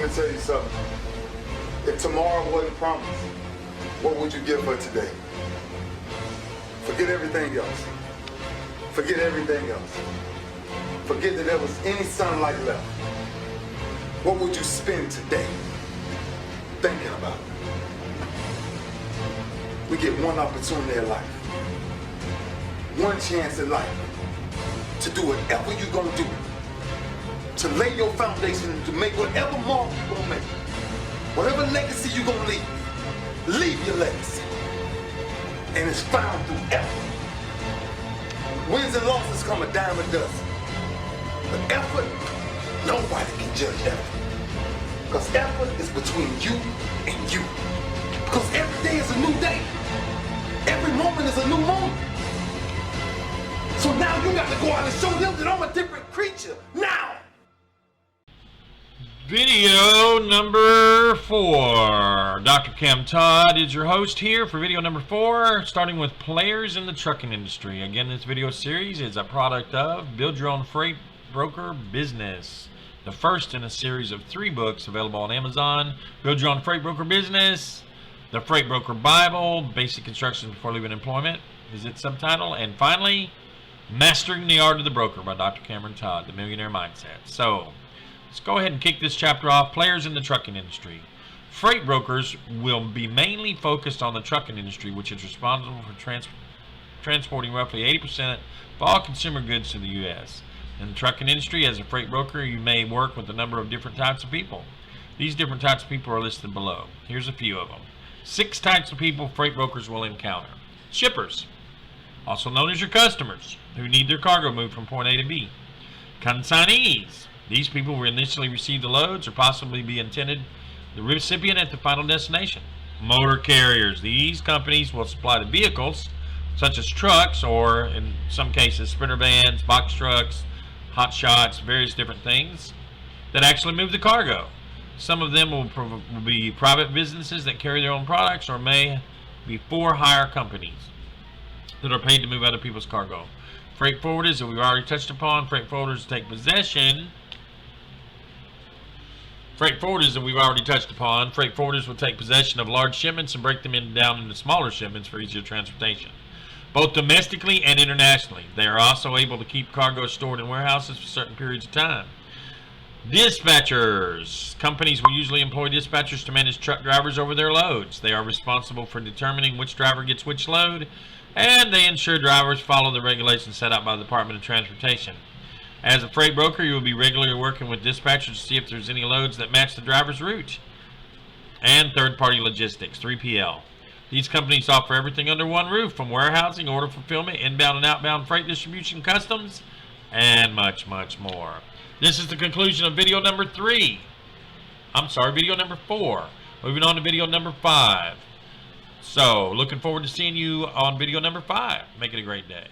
me tell you something. If tomorrow wasn't promised, what would you give for today? Forget everything else. Forget everything else. Forget that there was any sunlight left. What would you spend today thinking about it? We get one opportunity in life, one chance in life to do whatever you're gonna do, to lay your foundation, to make whatever mark you're gonna make, whatever legacy you're gonna leave your legacy. And it's found through effort. Wins and losses come a dime a dozen. But effort, nobody can judge effort. Because effort is between you and you. Because every day is a new day. Every moment is a new moment. So now you got to go out and show them that I'm a different creature. Now! Video number 4. Dr. Cam Todd is your host here for video number 4, starting with players in the trucking industry. Again, this video series is a product of Build Your Own Freight Broker Business, the first in a series of 3 books available on Amazon. Build Your Own Freight Broker Business, The Freight Broker Bible, Basic Instructions Before Leaving Employment is its subtitle, and finally, Mastering the Art of the Broker by Dr. Cameron Todd, The Millionaire Mindset. So, let's go ahead and kick this chapter off. Players in the trucking industry. Freight brokers will be mainly focused on the trucking industry, which is responsible for transporting roughly 80% of all consumer goods to the U.S. In the trucking industry, as a freight broker, you may work with a number of different types of people. These different types of people are listed below. Here's a few of them. 6 types of people freight brokers will encounter. Shippers, also known as your customers, who need their cargo moved from point A to B. Consignees. These people will initially receive the loads or possibly be intended the recipient at the final destination. Motor carriers. These companies will supply the vehicles, such as trucks, or in some cases, sprinter vans, box trucks, hot shots, various different things that actually move the cargo. Some of them will be private businesses that carry their own products, or may be for-hire companies that are paid to move other people's cargo. Freight forwarders that we've already touched upon. Freight forwarders take possession. Freight forwarders that we've already touched upon. Freight forwarders will take possession of large shipments and break them down into smaller shipments for easier transportation, both domestically and internationally. They are also able to keep cargo stored in warehouses for certain periods of time. Dispatchers. Companies will usually employ dispatchers to manage truck drivers over their loads. They are responsible for determining which driver gets which load, and they ensure drivers follow the regulations set out by the Department of Transportation. As a freight broker, you will be regularly working with dispatchers to see if there's any loads that match the driver's route. And third-party logistics, 3PL. These companies offer everything under one roof, from warehousing, order fulfillment, inbound and outbound freight distribution, customs, and much, much more. This is the conclusion of video number 3. Video number 4. Moving on to video number 5. So, looking forward to seeing you on video number 5. Make it a great day.